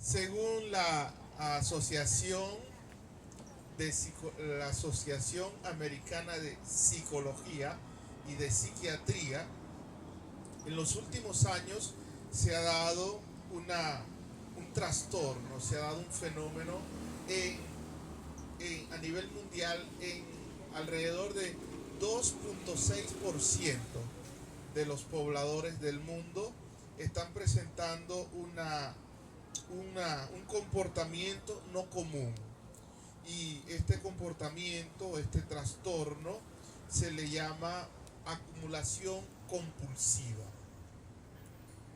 Según asociación la Asociación Americana de Psicología y de Psiquiatría, en los últimos años se ha dado un trastorno, se ha dado un fenómeno a nivel mundial en alrededor de 2.6% de los pobladores del mundo están presentando un comportamiento no común. Y este comportamiento, este trastorno, se le llama acumulación compulsiva.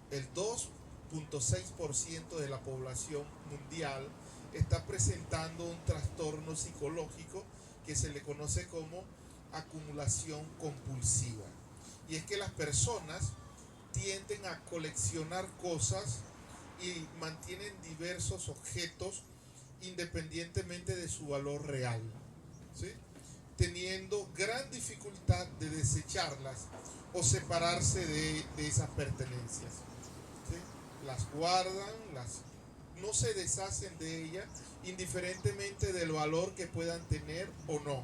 El 2.6% de la población mundial está presentando un trastorno psicológico que se le conoce como acumulación compulsiva. Y es que las personas tienden a coleccionar cosas y mantienen diversos objetos independientemente de su valor real, ¿sí? Teniendo gran dificultad de desecharlas o separarse de esas pertenencias, ¿sí? Las guardan, no se deshacen de ellas indiferentemente del valor que puedan tener o no,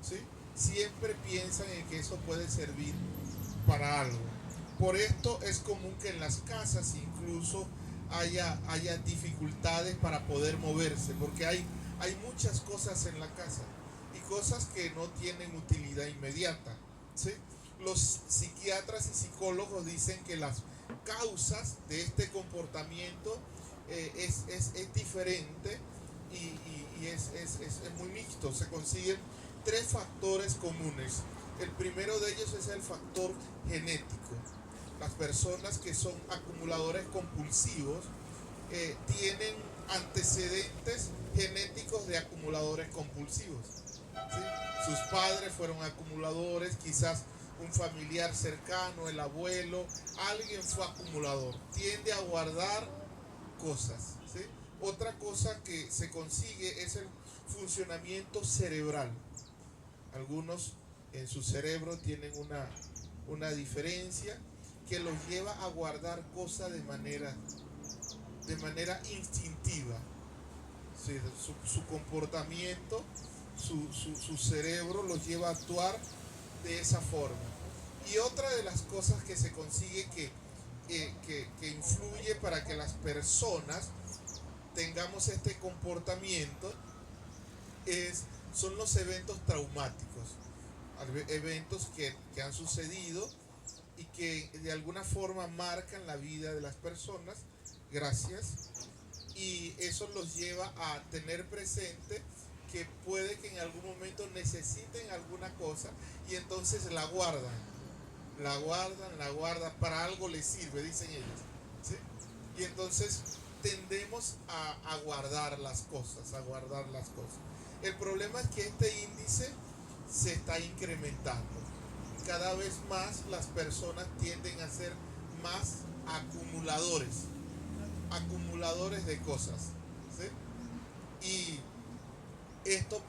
¿sí? Siempre piensan en que eso puede servir para algo. Por esto es común que en las casas incluso haya dificultades para poder moverse, porque hay muchas cosas en la casa y cosas que no tienen utilidad inmediata, ¿sí? Los psiquiatras y psicólogos dicen que las causas de este comportamiento es diferente y es muy mixto. Se consiguen tres factores comunes. El primero de ellos es el factor genético. Las personas que son acumuladores compulsivos tienen antecedentes genéticos de acumuladores compulsivos, ¿sí? Sus padres fueron acumuladores, quizás un familiar cercano, el abuelo, alguien fue acumulador, tiende a guardar cosas, ¿sí? Otra cosa que se consigue es el funcionamiento cerebral. Algunos en su cerebro tienen una diferencia que los lleva a guardar cosas de manera instintiva. Sí, su comportamiento, su cerebro los lleva a actuar de esa forma. Y otra de las cosas que se consigue que influye para que las personas tengamos este comportamiento son los eventos traumáticos, eventos que han sucedido y que de alguna forma marcan la vida de las personas, gracias, y eso los lleva a tener presente que puede que en algún momento necesiten alguna cosa y entonces la guardan, para algo les sirve, dicen ellos, ¿sí? Y entonces tendemos a guardar las cosas, El problema es que este índice se está incrementando. Cada vez más las personas tienden a ser más acumuladores de cosas, ¿sí? Y esto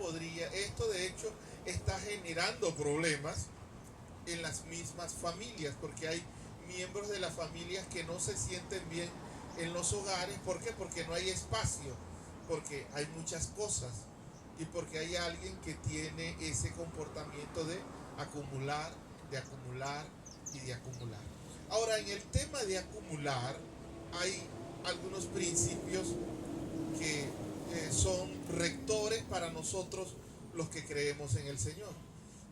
de hecho está generando problemas en las mismas familias, porque hay miembros de las familias que no se sienten bien en los hogares. ¿Por qué? Porque no hay espacio, porque hay muchas cosas y porque hay alguien que tiene ese comportamiento de acumular y de acumular. Ahora, en el tema de acumular hay algunos principios que son rectores para nosotros los que creemos en el Señor,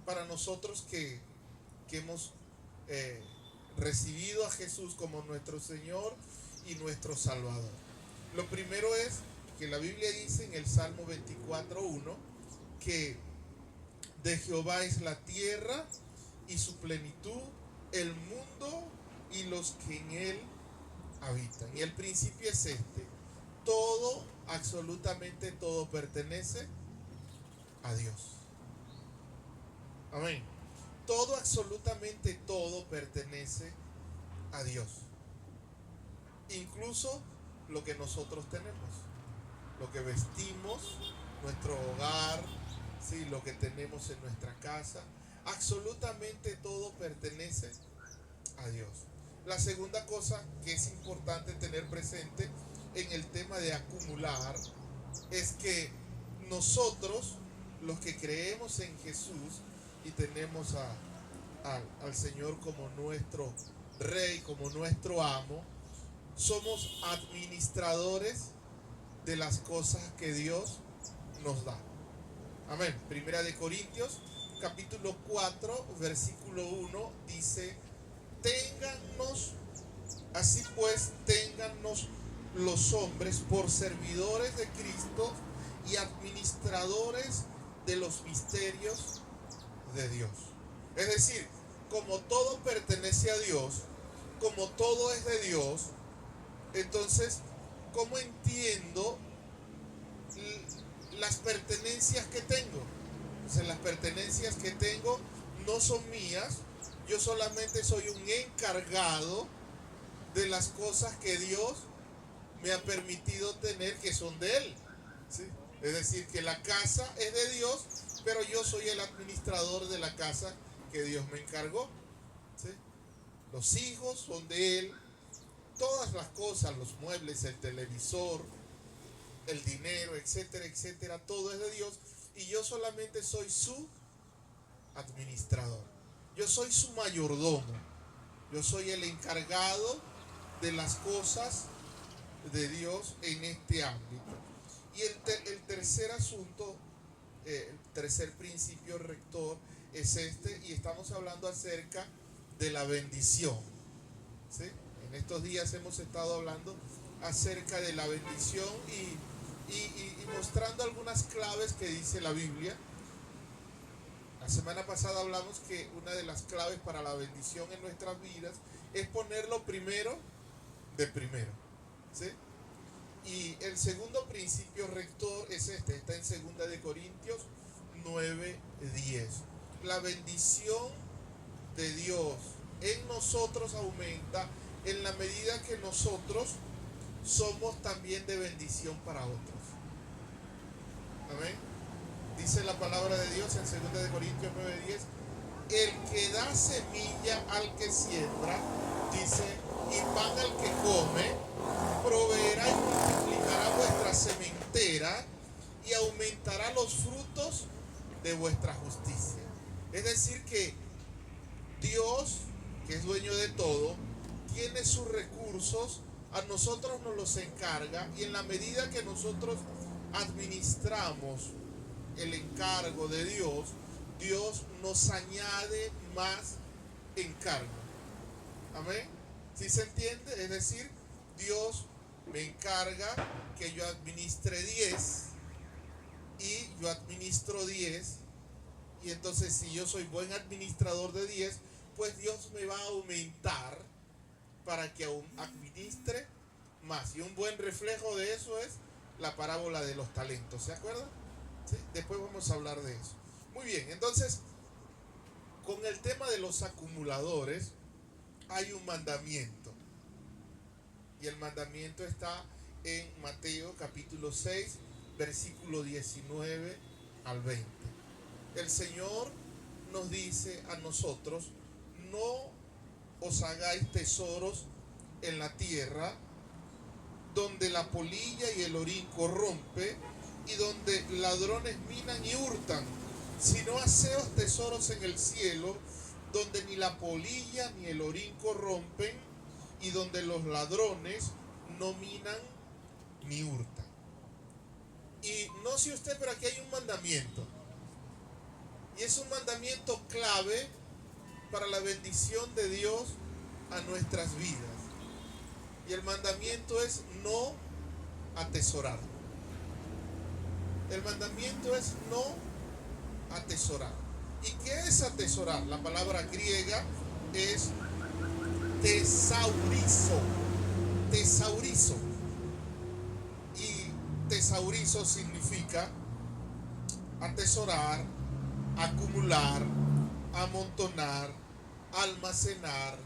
para nosotros que hemos recibido a Jesús como nuestro Señor y nuestro Salvador. Lo primero es que la Biblia dice en el Salmo 24:1 que de Jehová es la tierra y su plenitud, el mundo y los que en él habitan. Y el principio es este: todo, absolutamente todo, pertenece a Dios. Amén. Todo, absolutamente todo, pertenece a Dios. Incluso lo que nosotros tenemos, lo que vestimos, nuestro hogar, ¿sí? Lo que tenemos en nuestra casa, absolutamente todo pertenece a Dios. La segunda cosa que es importante tener presente en el tema de acumular es que nosotros, los que creemos en Jesús y tenemos al Señor como nuestro Rey, como nuestro amo, somos administradores de las cosas que Dios nos da. Amén. Primera de Corintios, capítulo 4, versículo 1, dice: téngannos, así pues, téngannos los hombres por servidores de Cristo y administradores de los misterios de Dios. Es decir, como todo pertenece a Dios, como todo es de Dios, entonces, ¿cómo entiendo las pertenencias que tengo? Entonces, las pertenencias que tengo no son mías, yo solamente soy un encargado de las cosas que Dios me ha permitido tener, que son de Él, ¿sí? Es decir, que la casa es de Dios, pero yo soy el administrador de la casa que Dios me encargó, ¿sí? Los hijos son de Él, todas las cosas, los muebles, el televisor, el dinero, etcétera, etcétera, todo es de Dios, y yo solamente soy su administrador. Yo soy su mayordomo. Yo soy el encargado de las cosas de Dios en este ámbito. Y el tercer asunto, el tercer principio rector es este, y estamos hablando acerca de la bendición, ¿sí? En estos días hemos estado hablando acerca de la bendición y mostrando algunas claves que dice la Biblia. La semana pasada hablamos que una de las claves para la bendición en nuestras vidas es ponerlo primero de primero, ¿sí? Y el segundo principio rector es este, está en 2 de Corintios 9:10. La bendición de Dios en nosotros aumenta en la medida que nosotros somos también de bendición para otros. Amén. Dice la palabra de Dios en 2 de Corintios 9:10: el que da semilla al que siembra, dice, y pan al que come, proveerá y multiplicará vuestra sementera y aumentará los frutos de vuestra justicia. Es decir que Dios, que es dueño de todo, tiene sus recursos, a nosotros nos los encarga, y en la medida que nosotros administramos el encargo de Dios, Dios nos añade más encargo. Amén. ¿Sí se entiende? Es decir, Dios me encarga que yo administre 10 y yo administro 10, y entonces si yo soy buen administrador de 10, pues Dios me va a aumentar para que aún administre más. Y un buen reflejo de eso es la parábola de los talentos, ¿se acuerdan? ¿Sí? Después vamos a hablar de eso. Muy bien, entonces, con el tema de los acumuladores hay un mandamiento, y el mandamiento está en Mateo capítulo 6, versículo 19 al 20. El Señor nos dice a nosotros: no os hagáis tesoros en la tierra, donde la polilla y el orín corrompe, y donde ladrones minan y hurtan, sino haceos tesoros en el cielo, donde ni la polilla ni el orín corrompen, y donde los ladrones no minan ni hurtan. Y no sé usted, pero aquí hay un mandamiento, y es un mandamiento clave para la bendición de Dios a nuestras vidas. Y el mandamiento es no atesorar. El mandamiento es no atesorar. ¿Y qué es atesorar? La palabra griega es tesaurizo. Tesaurizo. Y tesaurizo significa atesorar, acumular, amontonar, almacenar,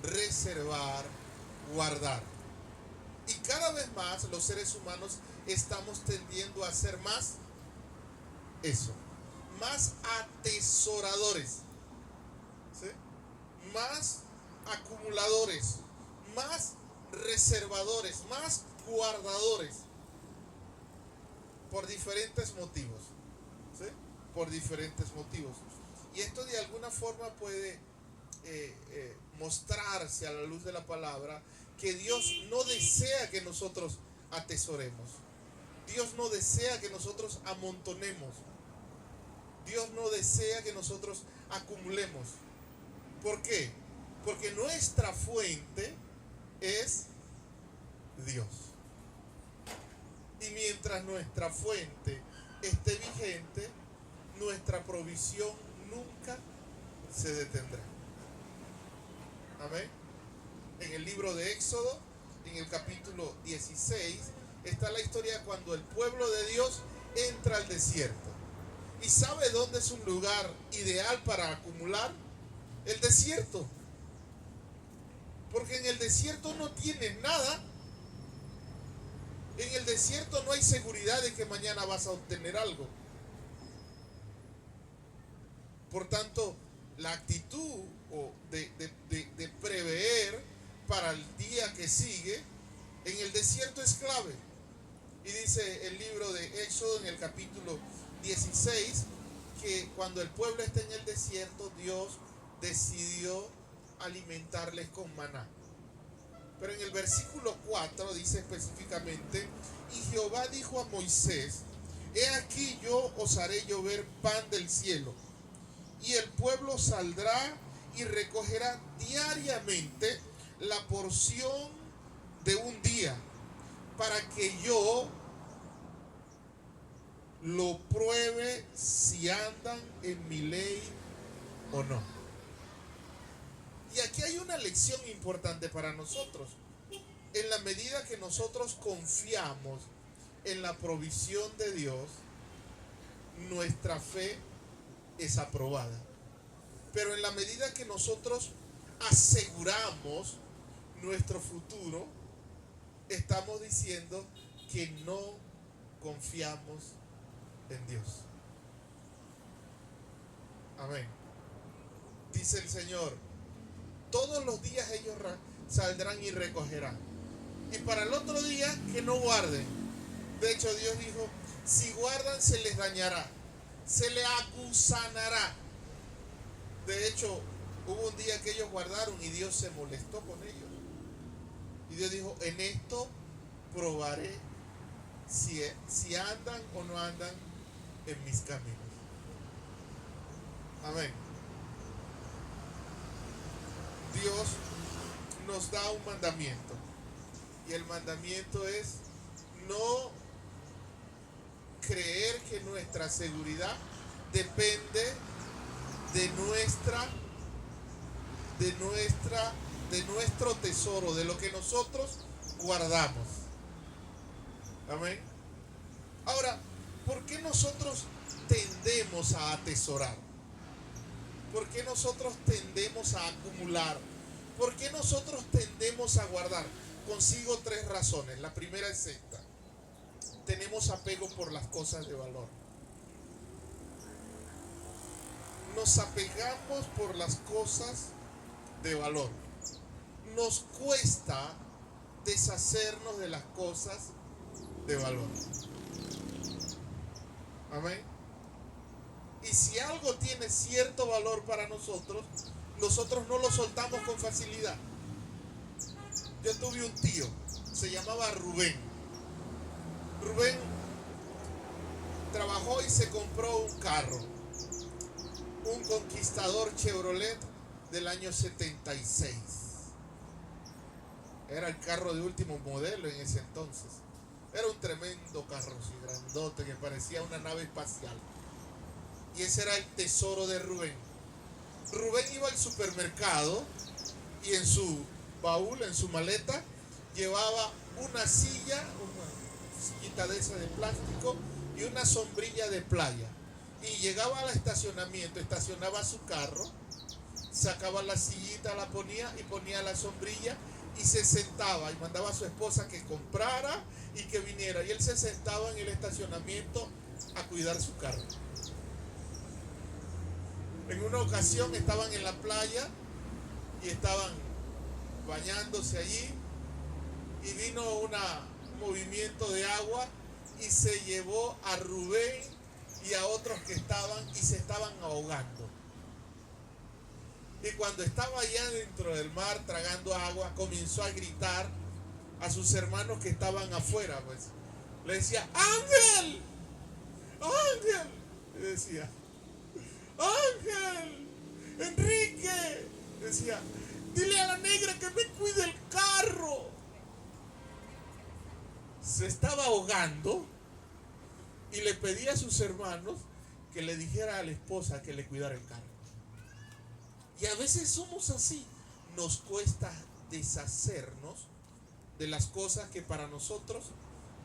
reservar, guardar. Y cada vez más los seres humanos estamos tendiendo a ser más eso, más atesoradores, ¿sí? Más acumuladores, más reservadores, más guardadores por diferentes motivos, ¿sí? Por diferentes motivos. Y esto de alguna forma puede mostrarse a la luz de la palabra que Dios no desea que nosotros atesoremos. Dios no desea que nosotros amontonemos. Dios no desea que nosotros acumulemos. ¿Por qué? Porque nuestra fuente es Dios. Y mientras nuestra fuente esté vigente, nuestra provisión nunca se detendrá. Amén. En el libro de Éxodo, en el capítulo 16, está la historia cuando el pueblo de Dios entra al desierto. ¿Y sabe dónde es un lugar ideal para acumular? El desierto. Porque en el desierto no tienes nada. En el desierto no hay seguridad de que mañana vas a obtener algo. Por tanto, la actitud de prever para el día que sigue en el desierto es clave. Y dice el libro de Éxodo en el capítulo 16 que cuando el pueblo está en el desierto, Dios decidió alimentarles con maná. Pero en el versículo 4 dice específicamente: y Jehová dijo a Moisés: he aquí yo os haré llover pan del cielo, y el pueblo saldrá y recogerá diariamente la porción de un día, para que yo lo pruebe si andan en mi ley o no. Y aquí hay una lección importante para nosotros. En la medida que nosotros confiamos en la provisión de Dios, nuestra fe es aprobada. Pero en la medida que nosotros aseguramos nuestro futuro, estamos diciendo que no confiamos en Dios. Amén. Dice el Señor: todos los días ellos saldrán y recogerán. Y para el otro día que no guarden. De hecho, Dios dijo: si guardan se les dañará, se les acusanará. De hecho, hubo un día que ellos guardaron y Dios se molestó con ellos. Y Dios dijo: en esto probaré si andan o no andan en mis caminos. Amén. Dios nos da un mandamiento. Y el mandamiento es no creer que nuestra seguridad depende de nuestro tesoro, de lo que nosotros guardamos. Amén. Ahora, ¿por qué nosotros tendemos a atesorar? ¿Por qué nosotros tendemos a acumular? ¿Por qué nosotros tendemos a guardar? Consigo tres razones. La primera es esta: tenemos apego por las cosas de valor. Nos apegamos por las cosas de valor. Nos cuesta deshacernos de las cosas de valor. Amén. Y si algo tiene cierto valor para nosotros, nosotros no lo soltamos con facilidad. Yo tuve un tío, se llamaba Rubén. Rubén trabajó y se compró un carro, un Conquistador Chevrolet del año 76. Era el carro de último modelo en ese entonces. Era un tremendo carro, así grandote, que parecía una nave espacial. Y ese era el tesoro de Rubén. Rubén iba al supermercado y en su baúl, en su maleta, llevaba una sillita de esa de plástico y una sombrilla de playa. Y llegaba al estacionamiento, estacionaba su carro, sacaba la sillita, la ponía y ponía la sombrilla y se sentaba y mandaba a su esposa que comprara y que viniera. Y él se sentaba en el estacionamiento a cuidar su carro. En una ocasión estaban en la playa y estaban bañándose allí y vino una movimiento de agua y se llevó a Rubén y a otros que estaban y se estaban ahogando. Y cuando estaba allá dentro del mar tragando agua, comenzó a gritar a sus hermanos que estaban afuera, pues. Le decía, ¡Ángel! ¡Ángel! Le decía, ¡Ángel! ¡Enrique! Decía, dile a la negra que me cuide el carro. Se estaba ahogando y le pedía a sus hermanos que le dijera a la esposa que le cuidara el carro. Y a veces somos así. Nos cuesta deshacernos de las cosas que para nosotros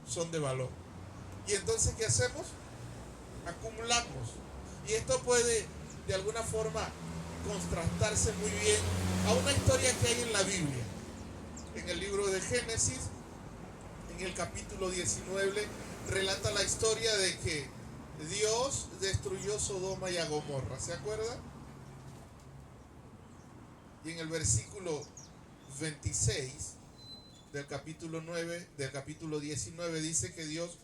son de valor. Y entonces, ¿qué hacemos? Acumulamos. Y esto puede de alguna forma contrastarse muy bien a una historia que hay en la Biblia. En el libro de Génesis, en el capítulo 19, relata la historia de que Dios destruyó Sodoma y a Gomorra. ¿Se acuerdan? Y en el versículo 26 del capítulo 9, del capítulo 19, dice que Dios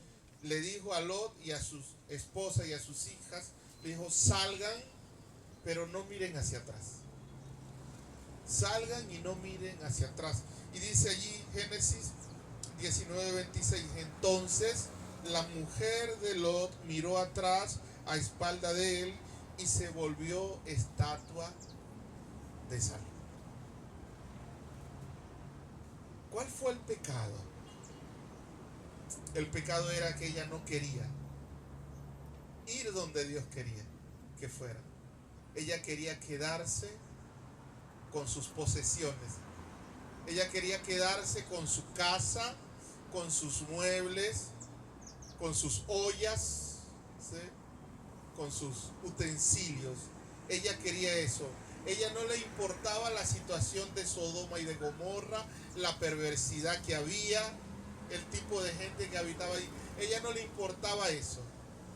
le dijo a Lot y a su esposa y a sus hijas, le dijo, salgan, pero no miren hacia atrás. Salgan y no miren hacia atrás. Y dice allí Génesis 19:26, entonces la mujer de Lot miró atrás a espalda de él y se volvió estatua de sal. ¿Cuál fue el pecado? El pecado era que ella no quería ir donde Dios quería que fuera. Ella quería quedarse con sus posesiones. Ella quería quedarse con su casa, con sus muebles, con sus ollas, ¿sí? Con sus utensilios. Ella quería eso. Ella no le importaba la situación de Sodoma y de Gomorra, la perversidad que había, el tipo de gente que habitaba ahí. Ella no le importaba eso.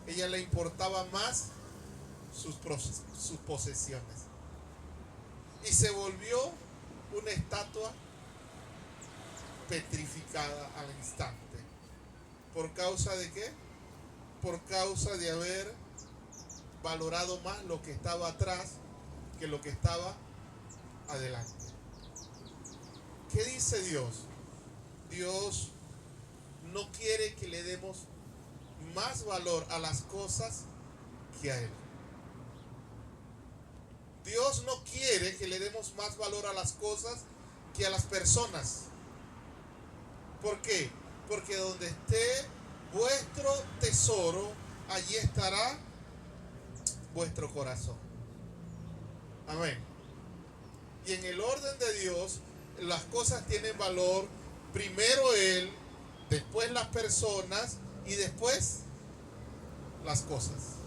Ella le importaba más sus posesiones. Y se volvió una estatua petrificada al instante. ¿Por causa de qué? Por causa de haber valorado más lo que estaba atrás que lo que estaba adelante. ¿Qué dice Dios? Dios no quiere que le demos más valor a las cosas que a Él. Dios no quiere que le demos más valor a las cosas que a las personas. ¿Por qué? Porque donde esté vuestro tesoro, allí estará vuestro corazón. Amén. Y en el orden de Dios, las cosas tienen valor. Primero Él, después las personas y después las cosas.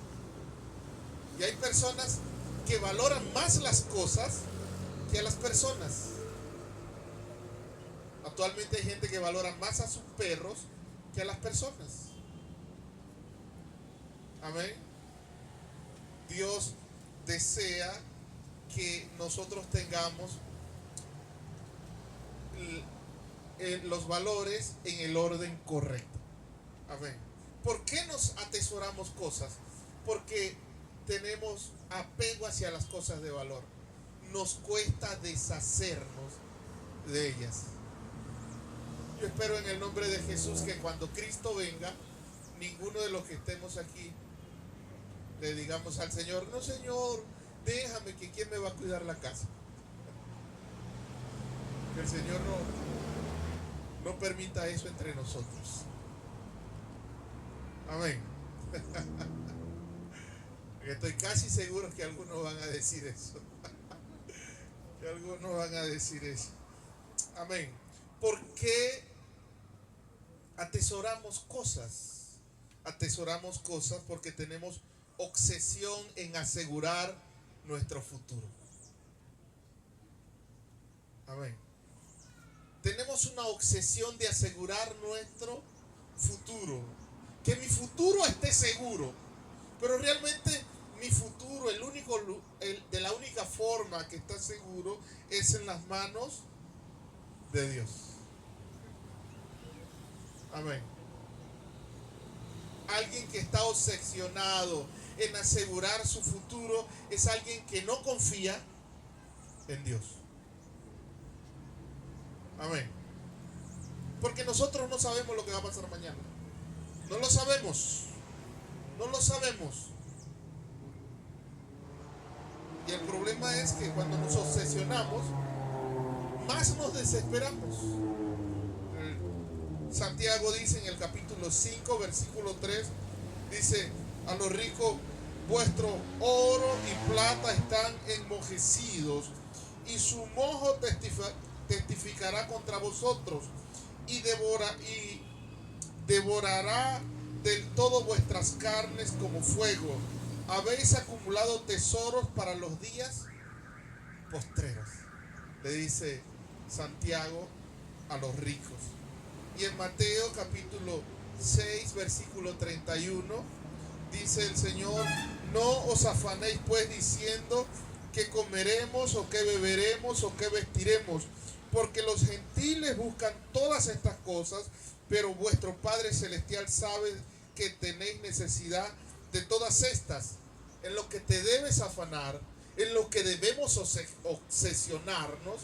Y hay personas que valoran más las cosas que a las personas. Actualmente hay gente que valora más a sus perros que a las personas. Amén. Dios desea que nosotros tengamos los valores en el orden correcto. Amén. ¿Por qué nos atesoramos cosas? Porque tenemos apego hacia las cosas de valor. Nos cuesta deshacernos de ellas. Yo espero en el nombre de Jesús que cuando Cristo venga, ninguno de los que estemos aquí le digamos al Señor, no Señor, déjame, que quién me va a cuidar la casa. Que el Señor no permita eso entre nosotros. Amén. Estoy casi seguro que algunos van a decir eso. Que algunos van a decir eso. Amén. ¿Por qué atesoramos cosas? Atesoramos cosas porque tenemos obsesión en asegurar nuestro futuro. Amén. Tenemos una obsesión de asegurar nuestro futuro. Que mi futuro esté seguro. Pero realmente mi futuro, de la única forma que está seguro es en las manos de Dios. Amén. Alguien que está obsesionado en asegurar su futuro es alguien que no confía en Dios. Amén. Porque nosotros no sabemos lo que va a pasar mañana. No lo sabemos. No lo sabemos. Y el problema es que cuando nos obsesionamos, más nos desesperamos. Santiago dice en el capítulo 5, versículo 3, dice: a los ricos vuestro oro y plata están enmojecidos, y su mojo testificará contra vosotros, y devorará del todo vuestras carnes como fuego. Habéis acumulado tesoros para los días postreros, le dice Santiago a los ricos. Y en Mateo capítulo 6, versículo 31, dice el Señor: no os afanéis pues diciendo qué comeremos o qué beberemos o qué vestiremos, porque los gentiles buscan todas estas cosas, pero vuestro Padre Celestial sabe que tenéis necesidad de todas estas. En lo que te debes afanar, en lo que debemos obsesionarnos,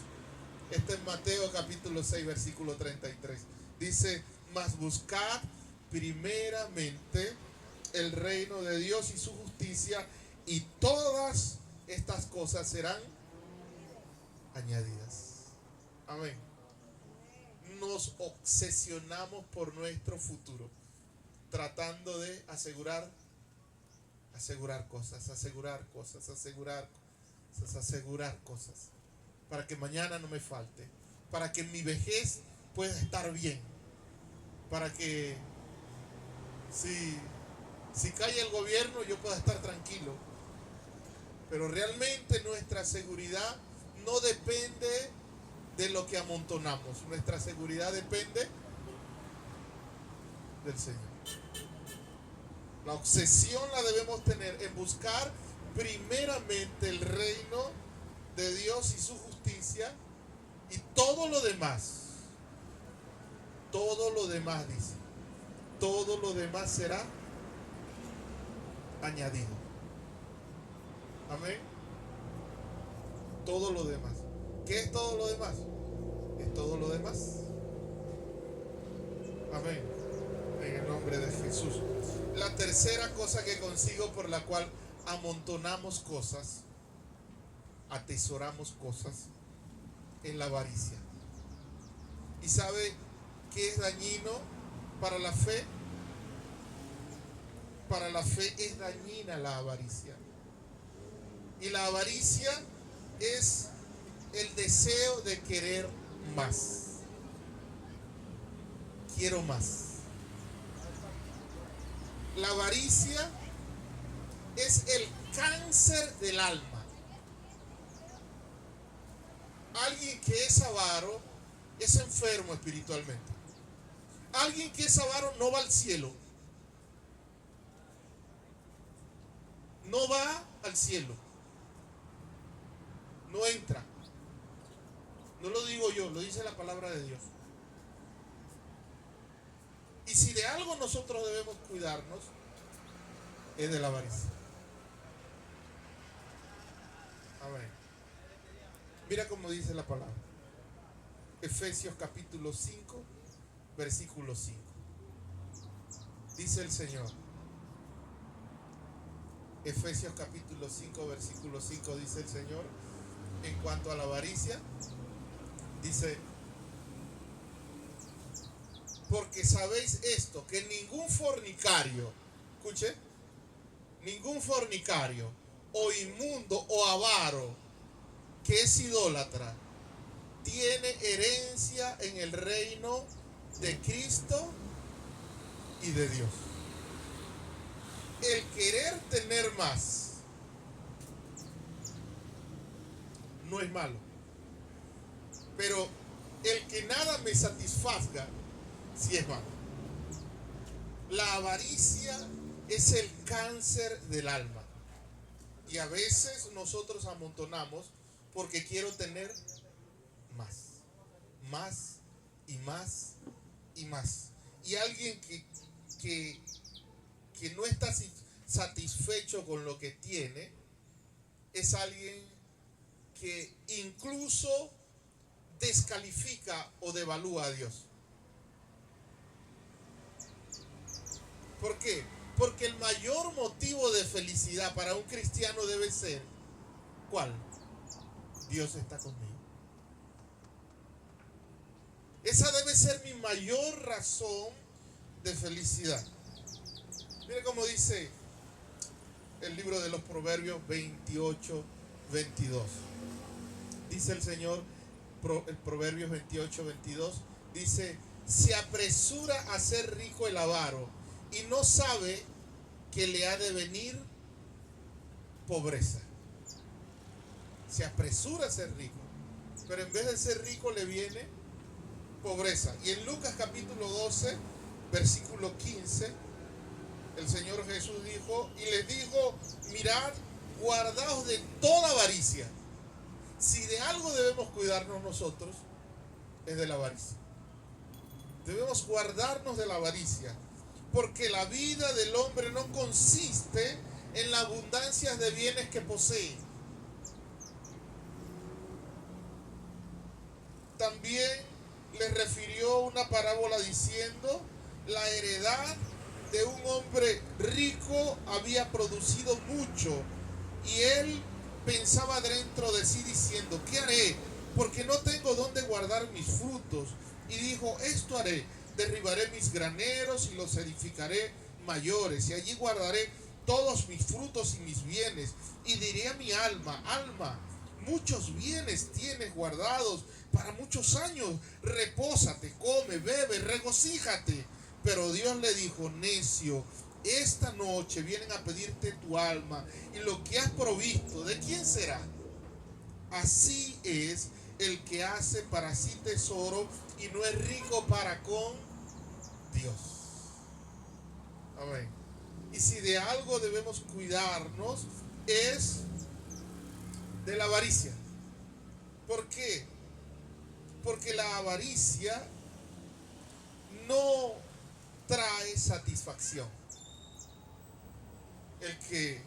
está en Mateo capítulo 6, versículo 33. Dice: mas buscad primeramente el reino de Dios y su justicia, y todas estas cosas serán añadidas. Amén. Nos obsesionamos por nuestro futuro, tratando de asegurar cosas, para que mañana no me falte, para que en mi vejez pueda estar bien, para que si cae el gobierno yo pueda estar tranquilo. Pero realmente nuestra seguridad no depende de lo que amontonamos. Nuestra seguridad depende del Señor. La obsesión la debemos tener en buscar primeramente el reino de Dios y su justicia, y todo lo demás dice, todo lo demás será añadido. Amén. Todo lo demás. ¿Qué es todo lo demás? Es todo lo demás. Amén. En el nombre de Jesús. La tercera cosa que consigo por la cual amontonamos cosas, atesoramos cosas, es la avaricia. ¿Y sabe qué es dañino para la fe? Para la fe es dañina la avaricia. Y la avaricia es el deseo de querer más. Quiero más. La avaricia es el cáncer del alma. Alguien que es avaro es enfermo espiritualmente. Alguien que es avaro no va al cielo. No va al cielo. No entra. No lo digo yo, lo dice la palabra de Dios. Y si de algo nosotros debemos cuidarnos, es de la avaricia. Amén. Mira cómo dice la palabra. Efesios capítulo 5, versículo 5. Dice el Señor. Efesios capítulo 5, versículo 5, dice el Señor, en cuanto a la avaricia, dice: porque sabéis esto, que ningún fornicario, escuche, ningún fornicario o inmundo o avaro que es idólatra tiene herencia en el reino de Cristo y de Dios. El querer tener más no es malo, pero el que nada me satisfaga sí es malo. La avaricia es el cáncer del alma, y a veces nosotros amontonamos porque quiero tener más y más y más. Y alguien que, que no está satisfecho con lo que tiene es alguien que incluso descalifica o devalúa a Dios. ¿Por qué? Porque el mayor motivo de felicidad para un cristiano debe ser, ¿cuál? Dios está conmigo. Esa debe ser mi mayor razón de felicidad. Mire cómo dice el libro de los Proverbios 28, 22. Dice el Señor, el Proverbios 28, 22, dice: se apresura a ser rico el avaro y no sabe que le ha de venir pobreza. Se apresura a ser rico, pero en vez de ser rico le viene pobreza. Y en Lucas capítulo 12, versículo 15, el Señor Jesús dijo, y les dijo: mirad, guardaos de toda avaricia. Si de algo debemos cuidarnos nosotros, es de la avaricia. Debemos guardarnos de la avaricia, porque la vida del hombre no consiste en la abundancia de bienes que posee. También les refirió una parábola diciendo: la heredad de un hombre rico había producido mucho, y él pensaba dentro de sí diciendo: ¿qué haré? Porque no tengo dónde guardar mis frutos. Y dijo: esto haré, derribaré mis graneros y los edificaré mayores, y allí guardaré todos mis frutos y mis bienes. Y diré a mi alma: alma, muchos bienes tienes guardados para muchos años, repósate, come, bebe, regocíjate. Pero Dios le dijo: necio, esta noche vienen a pedirte tu alma, y lo que has provisto, ¿de quién será? Así es el que hace para sí tesoro y no es rico para con Dios. Amén. Y si de algo debemos cuidarnos, es de la avaricia. ¿Por qué? Porque la avaricia no trae satisfacción. El que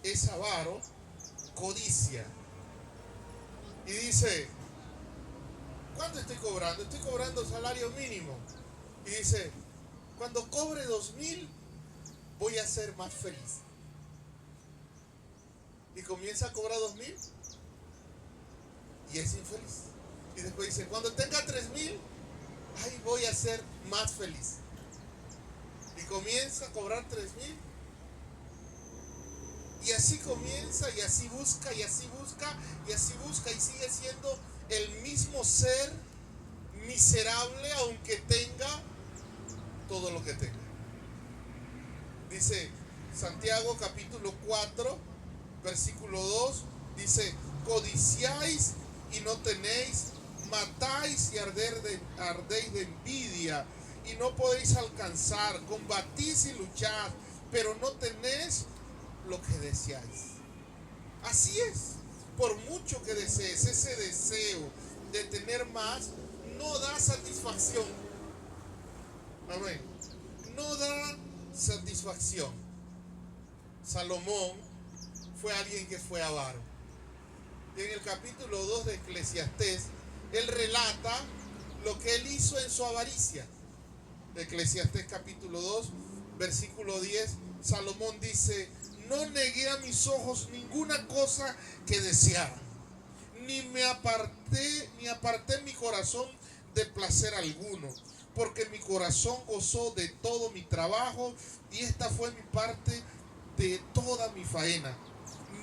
es avaro codicia y dice: ¿cuánto estoy cobrando? Estoy cobrando salario mínimo. Y dice: cuando cobre 2,000 voy a ser más feliz. Y comienza a cobrar 2,000 y es infeliz. Y después dice: cuando tenga 3,000, ay, voy a ser más feliz. Y comienza a cobrar 3,000. Y así comienza, y así busca, y así busca, y así busca, y sigue siendo el mismo ser miserable, aunque tenga todo lo que tenga. Dice Santiago capítulo 4, versículo 2, dice: codiciáis y no tenéis, matáis y ardéis de envidia y no podéis alcanzar, combatís y luchad, pero no tenéis lo que deseáis. Así es, por mucho que desees, ese deseo de tener más no da satisfacción. Amén. No da satisfacción. Salomón fue alguien que fue avaro. Y en el capítulo 2 de Eclesiastés, él relata lo que él hizo en su avaricia. Eclesiastés capítulo 2, versículo 10, Salomón dice: no negué a mis ojos ninguna cosa que deseaban, ni aparté mi corazón de placer alguno, porque mi corazón gozó de todo mi trabajo, y esta fue mi parte de toda mi faena.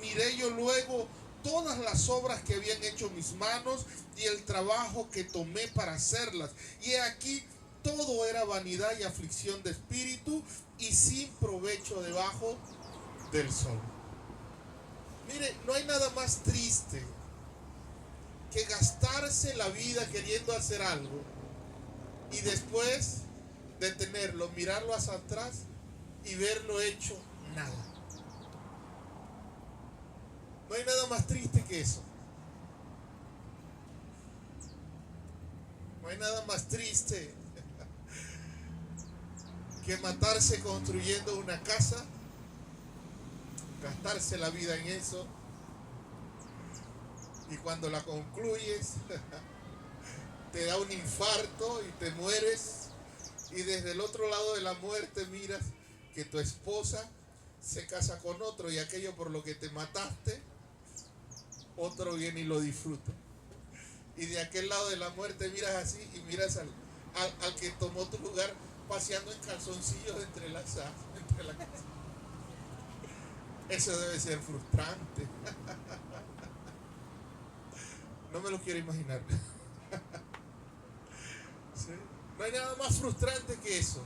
Miré yo luego todas las obras que habían hecho mis manos y el trabajo que tomé para hacerlas, y he aquí todo era vanidad y aflicción de espíritu, y sin provecho debajo del sol. Mire, no hay nada más triste que gastarse la vida queriendo hacer algo y después de tenerlo, mirarlo hacia atrás y verlo hecho nada. No hay nada más triste que eso. No hay nada más triste que matarse construyendo una casa, gastarse la vida en eso, y cuando la concluyes te da un infarto y te mueres, y desde el otro lado de la muerte miras que tu esposa se casa con otro, y aquello por lo que te mataste, otro viene y lo disfruta. Y de aquel lado de la muerte miras así y miras al que tomó tu lugar paseando en calzoncillos entre la casa. Eso debe ser frustrante. No me lo quiero imaginar. ¿Sí? No hay nada más frustrante que eso,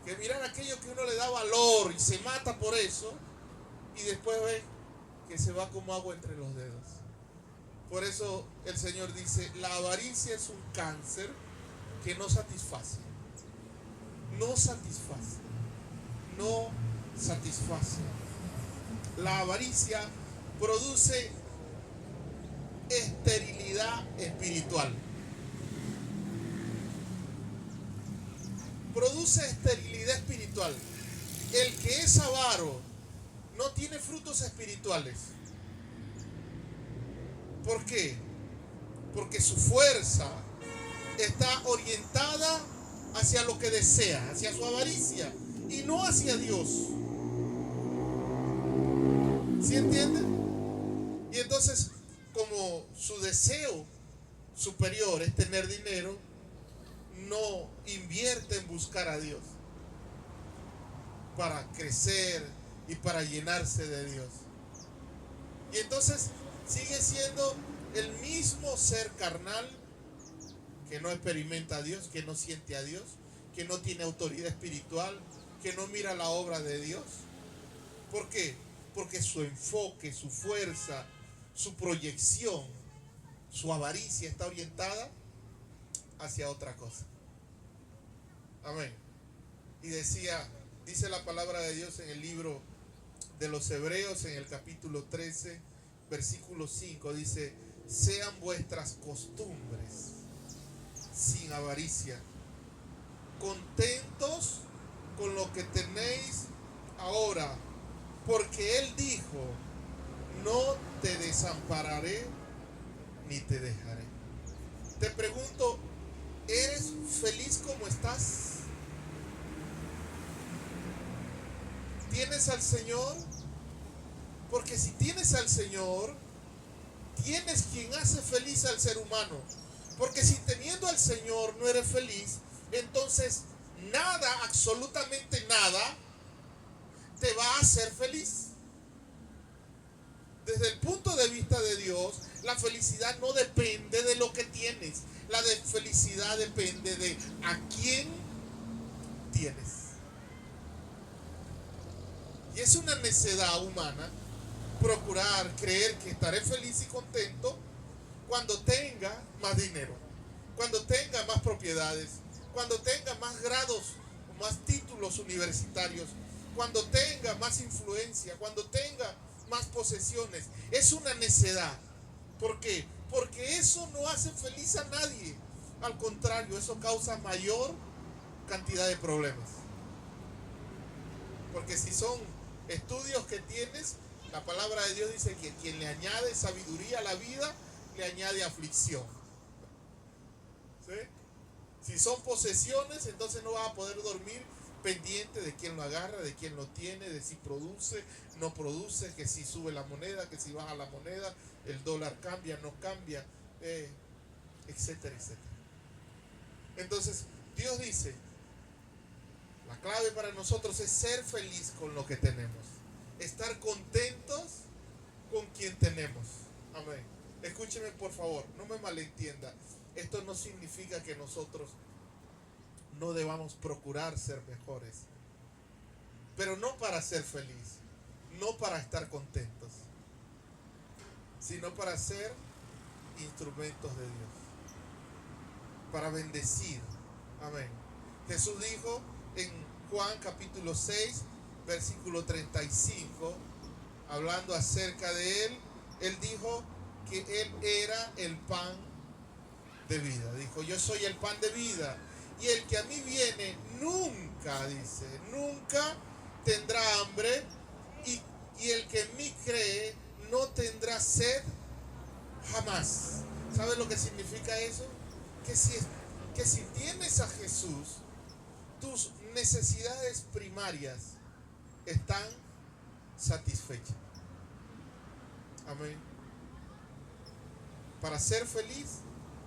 que mirar aquello que uno le da valor y se mata por eso, y después ve que se va como agua entre los dedos. Por eso el Señor dice, la avaricia es un cáncer que no satisface. No satisface. No satisface. La avaricia produce esterilidad espiritual. Produce esterilidad espiritual. El que es avaro no tiene frutos espirituales. ¿Por qué? Porque su fuerza está orientada hacia lo que desea, hacia su avaricia, y no hacia Dios. ¿Sí entienden? Y entonces, como su deseo superior es tener dinero, no invierte en buscar a Dios para crecer y para llenarse de Dios. Y entonces sigue siendo el mismo ser carnal que no experimenta a Dios, que no siente a Dios, que no tiene autoridad espiritual, que no mira la obra de Dios. ¿Por qué? Porque su enfoque, su fuerza, su proyección, su avaricia está orientada hacia otra cosa. Amén. Y dice la palabra de Dios en el libro de los Hebreos, en el capítulo 13, versículo 5, dice: sean vuestras costumbres sin avaricia, contentos con lo que tenéis ahora, porque Él dijo: no te desampararé ni te dejaré. Te pregunto, ¿eres feliz como estás? ¿Tienes al Señor? Porque si tienes al Señor, tienes quien hace feliz al ser humano. Porque si teniendo al Señor no eres feliz, entonces nada, absolutamente nada, te va a hacer feliz. Desde el punto de vista de Dios, la felicidad no depende de lo que tienes. La felicidad depende de a quién tienes. Y es una necedad humana procurar creer que estaré feliz y contento cuando tenga más dinero, cuando tenga más propiedades, cuando tenga más grados o más títulos universitarios, cuando tenga más influencia, cuando tenga más posesiones. Es una necedad. ¿Por qué? Porque eso no hace feliz a nadie. Al contrario, eso causa mayor cantidad de problemas. Porque si son estudios que tienes, la palabra de Dios dice que quien le añade sabiduría a la vida, le añade aflicción. ¿Sí? Si son posesiones, entonces no vas a poder dormir pendiente de quién lo agarra, de quién lo tiene, de si produce, no produce, que si sube la moneda, que si baja la moneda, el dólar cambia, no cambia, etcétera, etcétera. Entonces, Dios dice, la clave para nosotros es ser feliz con lo que tenemos, estar contentos con quien tenemos. Amén. Escúcheme por favor, no me malentienda. Esto no significa que nosotros no debamos procurar ser mejores, pero no para ser feliz, no para estar contentos, sino para ser instrumentos de Dios, para bendecir. Amén. Jesús dijo en Juan capítulo 6, versículo 35, hablando acerca de Él, Él dijo que Él era el pan de vida. Dijo: yo soy el pan de vida, y el que a mí viene nunca nunca, dice, nunca tendrá hambre, y el que en mí cree no tendrá sed jamás. ¿Sabes lo que significa eso? Que si tienes a Jesús, tus necesidades primarias están satisfechas. Amén. Para ser feliz,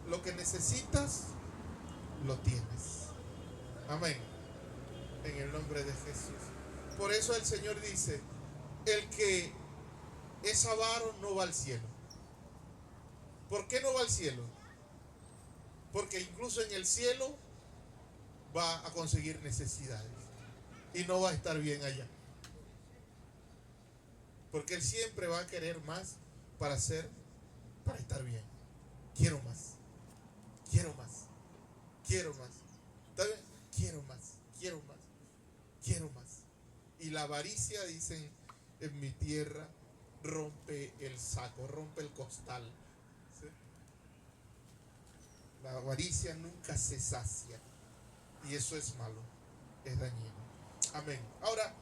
lo que necesitas, lo tienes. Amén. En el nombre de Jesús. Por eso el Señor dice, el que es avaro no va al cielo. ¿Por qué no va al cielo? Porque incluso en el cielo va a conseguir necesidades y no va a estar bien allá. Porque él siempre va a querer más para estar bien. Quiero más, quiero más, quiero más. ¿Está bien? Quiero más, quiero más, quiero más. Y la avaricia, dicen en mi tierra, rompe el saco, rompe el costal. ¿Sí? La avaricia nunca se sacia. Y eso es malo, es dañino. Amén. Ahora,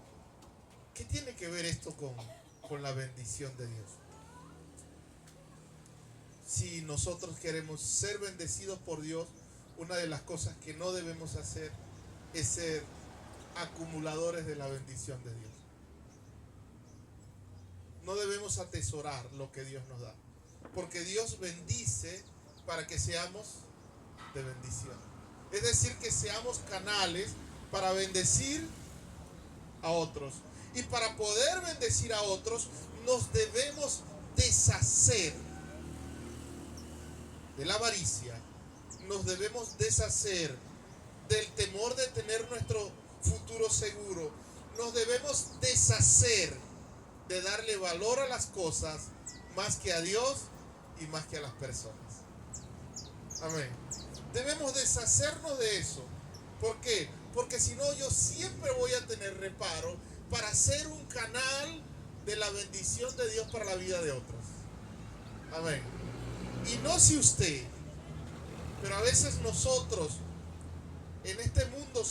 ¿qué tiene que ver esto con la bendición de Dios? Si nosotros queremos ser bendecidos por Dios, una de las cosas que no debemos hacer es ser acumuladores de la bendición de Dios. No debemos atesorar lo que Dios nos da, porque Dios bendice para que seamos de bendición. Es decir, que seamos canales para bendecir a otros. Y para poder bendecir a otros, nos debemos deshacer de la avaricia, nos debemos deshacer del temor de tener nuestro futuro seguro, nos debemos deshacer de darle valor a las cosas más que a Dios y más que a las personas. Amén. Debemos deshacernos de eso. ¿Por qué? Porque si no, yo siempre voy a tener reparo para ser un canal de la bendición de Dios para la vida de otros. Amén. Y no si usted, pero a veces nosotros en este mundo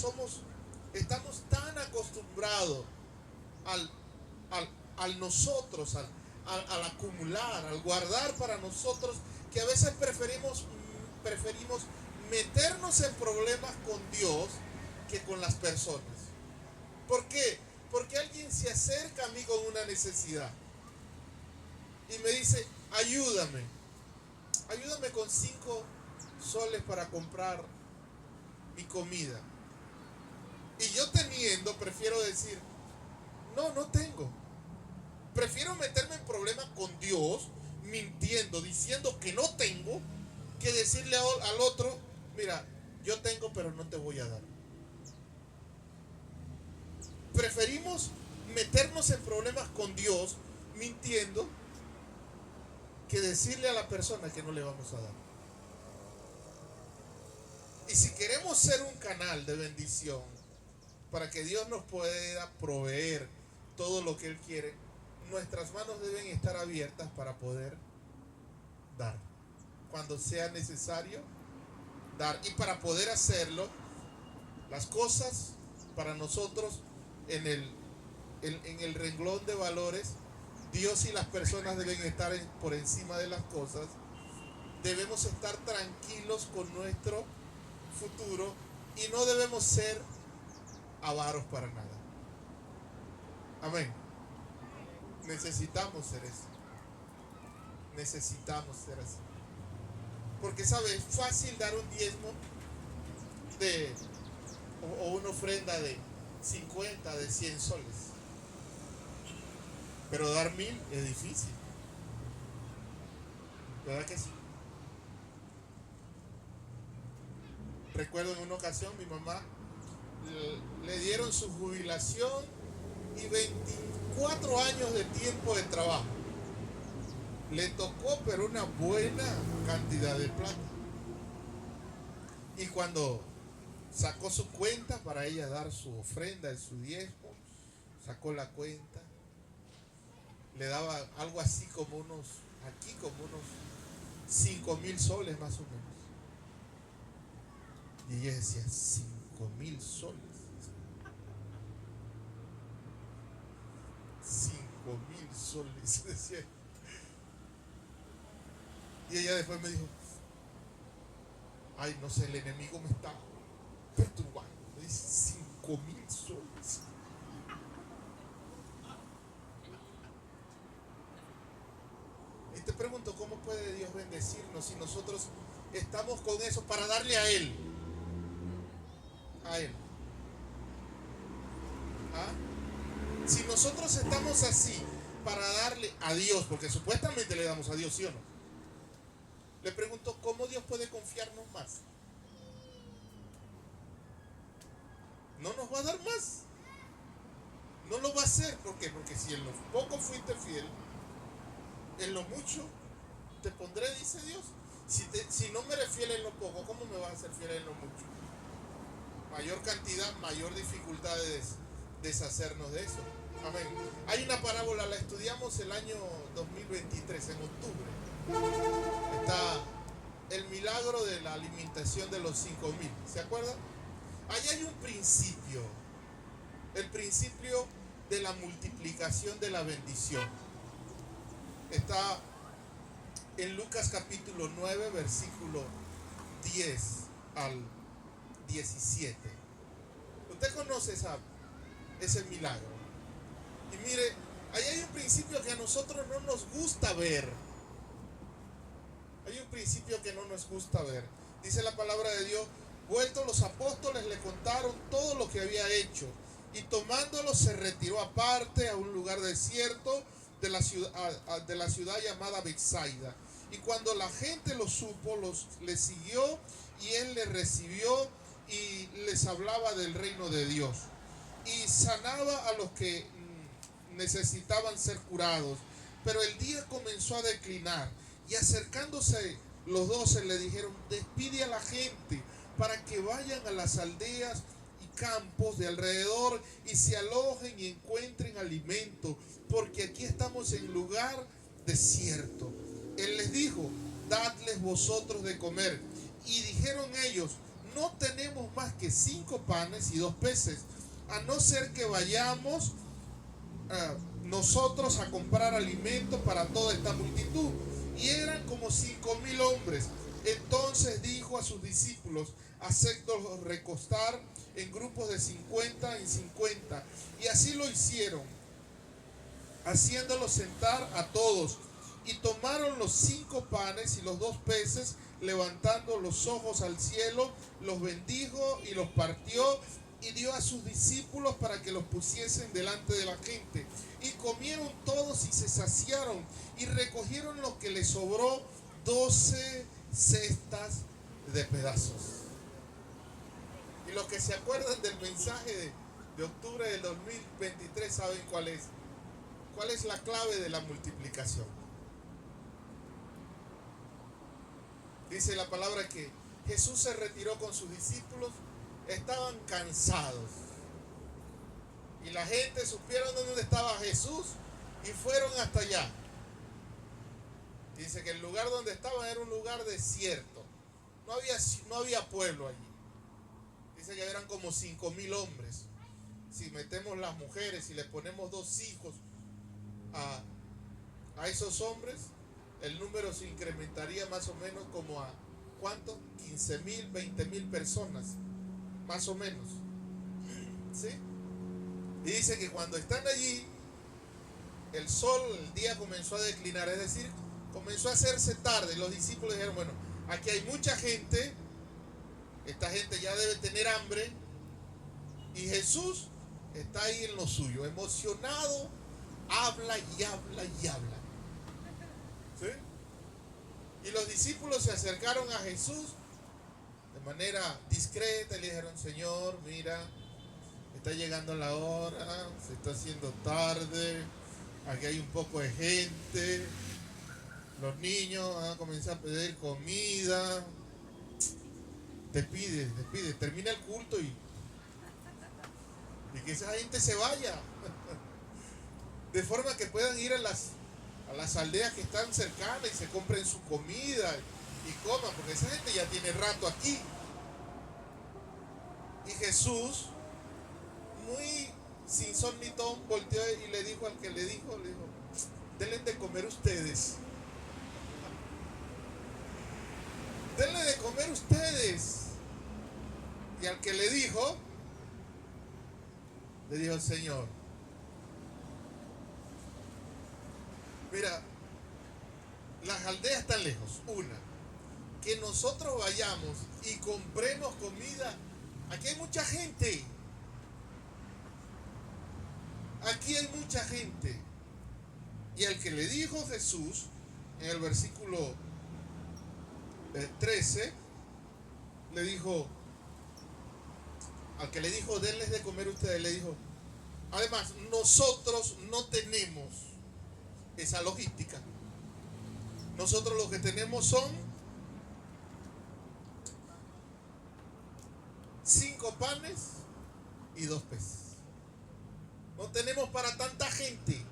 estamos tan acostumbrados al nosotros, al acumular, al guardar para nosotros, que a veces preferimos meternos en problemas con Dios que con las personas. ¿Por qué? Porque alguien se acerca a mí con una necesidad y me dice, ayúdame con 5 soles para comprar mi comida. Y yo teniendo, prefiero decir, no tengo. Prefiero meterme en problemas con Dios, mintiendo, diciendo que no tengo, que decirle al otro, mira, yo tengo pero no te voy a dar. Preferimos meternos en problemas con Dios, mintiendo, que decirle a la persona que no le vamos a dar. Y si queremos ser un canal de bendición para que Dios nos pueda proveer todo lo que Él quiere, nuestras manos deben estar abiertas para poder dar. Cuando sea necesario, dar. Y para poder hacerlo, las cosas para nosotros en el renglón de valores, Dios y las personas deben estar por encima de las cosas. Debemos estar tranquilos con nuestro futuro y no debemos ser avaros para nada. Amén. Necesitamos ser eso. Necesitamos ser así. Porque, ¿sabes? Es fácil dar un diezmo o una ofrenda de 50, de 100 soles. Pero dar 1000 es difícil. ¿Verdad que sí? Recuerdo en una ocasión mi mamá le dieron su jubilación y 24 años de tiempo de trabajo. Le tocó pero una buena cantidad de plata. Y cuando sacó su cuenta para ella dar su ofrenda de su diezmo, sacó la cuenta, le daba algo así como unos 5,000 soles más o menos. Y ella decía, 5,000 soles. 5.000 soles, decía. Y ella después me dijo, ay, no sé, el enemigo me está perturbando. Me dice, 5.000 soles. Y te pregunto, ¿cómo puede Dios bendecirnos si nosotros estamos con eso para darle a Él? A Él. ¿Ah? Si nosotros estamos así para darle a Dios, porque supuestamente le damos a Dios, ¿sí o no? Le pregunto, ¿cómo Dios puede confiarnos más? No nos va a dar más. No lo va a hacer. ¿Por qué? Porque si en lo poco fuiste fiel, en lo mucho te pondré, dice Dios. Si no me eres fiel en lo poco, ¿cómo me vas a ser fiel en lo mucho? Mayor cantidad, mayor dificultad de deshacernos de eso. Amén. Hay una parábola, la estudiamos el año 2023, en octubre. Está el milagro de la alimentación de los 5.000. ¿Se acuerdan? Allí hay un principio. El principio de la multiplicación de la bendición. Está en Lucas capítulo 9, versículo 10 al 17. Usted conoce ese milagro. Y mire, ahí hay un principio que a nosotros no nos gusta ver. Hay un principio que no nos gusta ver. Dice la palabra de Dios, vueltos los apóstoles le contaron todo lo que había hecho. Y tomándolo se retiró aparte a un lugar desierto de la ciudad llamada Betsaida. Y cuando la gente lo supo, le siguió y él les recibió y les hablaba del reino de Dios. Y sanaba a los que necesitaban ser curados. Pero el día comenzó a declinar y acercándose los 12 le dijeron, despide a la gente para que vayan a las aldeas y campos de alrededor y se alojen y encuentren alimento, porque aquí estamos en lugar desierto. Él les dijo, dadles vosotros de comer. Y dijeron ellos, no tenemos más que 5 panes y 2 peces, a no ser que vayamos nosotros a comprar alimento para toda esta multitud. Y eran como 5.000 hombres. Entonces dijo a sus discípulos, hacedlos recostar en grupos de 50 en 50. Y así lo hicieron, haciéndolos sentar a todos. Y tomaron los 5 panes y los 2 peces, levantando los ojos al cielo, los bendijo y los partió y dio a sus discípulos para que los pusiesen delante de la gente. Y comieron todos y se saciaron y recogieron lo que les sobró, 12 cestas de pedazos. Y los que se acuerdan del mensaje de octubre del 2023 saben cuál es. ¿Cuál es la clave de la multiplicación? Dice la palabra que Jesús se retiró con sus discípulos, estaban cansados. Y la gente supieron dónde estaba Jesús y fueron hasta allá. Dice que el lugar donde estaban era un lugar desierto. No había pueblo allí. Dice que eran como 5.000 hombres. Si metemos las mujeres y les ponemos 2 hijos a esos hombres, el número se incrementaría más o menos como a ¿cuánto? 15.000, 20.000 personas, más o menos. ¿Sí? Y dice que cuando están allí, el día comenzó a declinar, es decir, comenzó a hacerse tarde. Los discípulos dijeron, bueno, aquí hay mucha gente, esta gente ya debe tener hambre, y Jesús está ahí en lo suyo, emocionado, habla y habla y habla. ¿Sí? Y los discípulos se acercaron a Jesús de manera discreta y le dijeron, Señor, mira, está llegando la hora, se está haciendo tarde, aquí hay un poco de gente, los niños van a comenzar a pedir comida, te pide, termina el culto y que esa gente se vaya, de forma que puedan ir a las aldeas que están cercanas y se compren su comida y coman, porque esa gente ya tiene rato aquí. Y Jesús, muy sin son ni ton, volteó y le dijo al que le dijo, denle de comer ustedes. Denle de comer ustedes. Y al que le dijo el Señor, mira, las aldeas están lejos. Una, que nosotros vayamos y compremos comida. Aquí hay mucha gente. Aquí hay mucha gente. Y al que le dijo Jesús, en el versículo 13, le dijo, al que le dijo, denles de comer ustedes, le dijo, además, nosotros no tenemos esa logística. Nosotros lo que tenemos son 5 panes y 2 peces. No tenemos para tanta gente.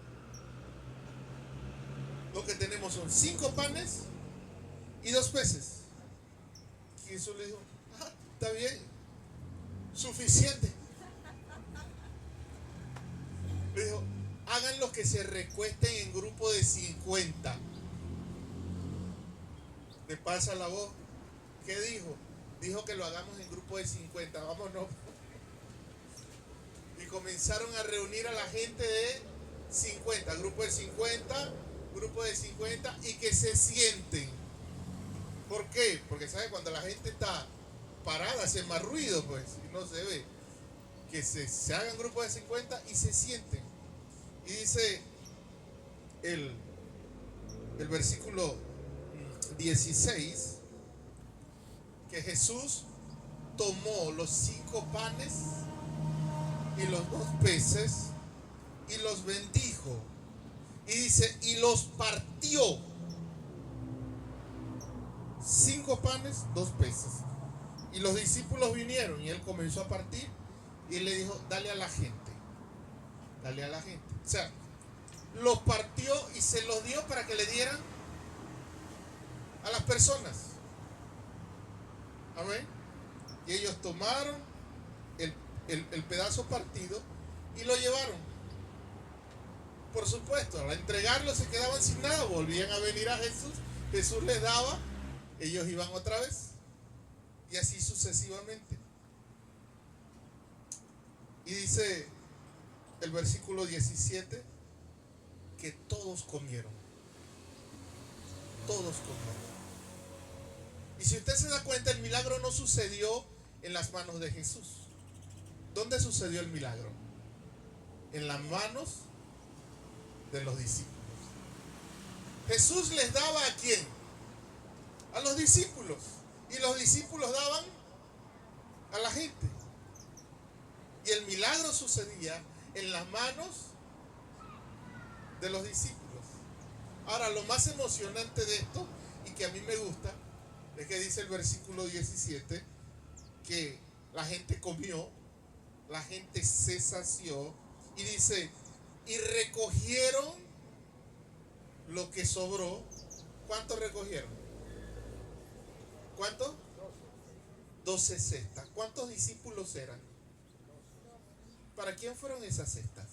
Lo que tenemos son 5 panes y 2 peces. Y Jesús le dijo, está bien, suficiente. Le dijo, hagan los que se recuesten en grupo de 50. Le pasa la voz. ¿Qué dijo? Dijo que lo hagamos en grupo de 50. Vámonos. Y comenzaron a reunir a la gente de 50. Grupo de 50, grupo de 50, y que se sienten. ¿Por qué? Porque ¿sabe? Cuando la gente está parada hace más ruido, pues, y no se ve. Que se hagan grupos de 50 y se sienten. Y dice el versículo 16 que Jesús tomó los 5 panes y los 2 peces y los bendijo. Y dice, y los partió. 5 panes, 2 peces. Y los discípulos vinieron y él comenzó a partir y le dijo, dale a la gente. Dale a la gente. O sea, los partió y se los dio para que le dieran a las personas. Amén. Y ellos tomaron el pedazo partido y lo llevaron. Por supuesto, al entregarlo se quedaban sin nada, volvían a venir a Jesús. Jesús les daba, ellos iban otra vez. Y así sucesivamente. Y dice el versículo 17 que todos comieron. Todos comieron. Y si usted se da cuenta, el milagro no sucedió en las manos de Jesús. ¿Dónde sucedió el milagro? En las manos de los discípulos. Jesús les daba ¿a quién? A los discípulos. Y los discípulos daban a la gente. Y el milagro sucedía en las manos de los discípulos. Ahora, lo más emocionante de esto, y que a mí me gusta, es que dice el versículo 17, que la gente comió, la gente se sació, y dice, y recogieron lo que sobró. ¿Cuánto recogieron? ¿Cuánto? 12 cestas. ¿Cuántos discípulos eran? ¿Para quién fueron esas cestas?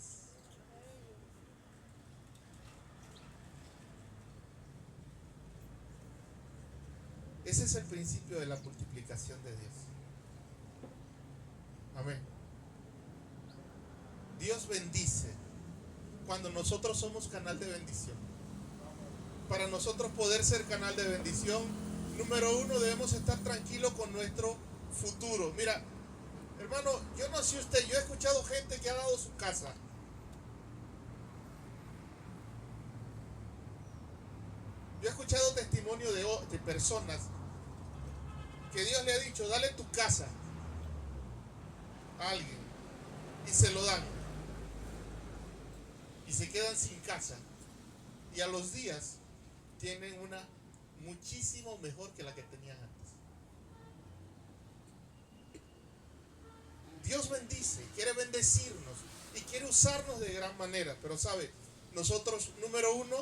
Ese es el principio de la multiplicación de Dios. Amén. Dios bendice cuando nosotros somos canal de bendición. Para nosotros poder ser canal de bendición, número 1, debemos estar tranquilos con nuestro futuro. Mira, hermano, yo no sé usted, yo he escuchado gente que ha dado su casa. Yo he escuchado testimonio de personas que Dios le ha dicho, dale tu casa a alguien, y se lo dan. Y se quedan sin casa. Y a los días tienen una muchísimo mejor que la que tenían antes. Dios bendice, quiere bendecirnos y quiere usarnos de gran manera. Pero sabe, nosotros, número 1,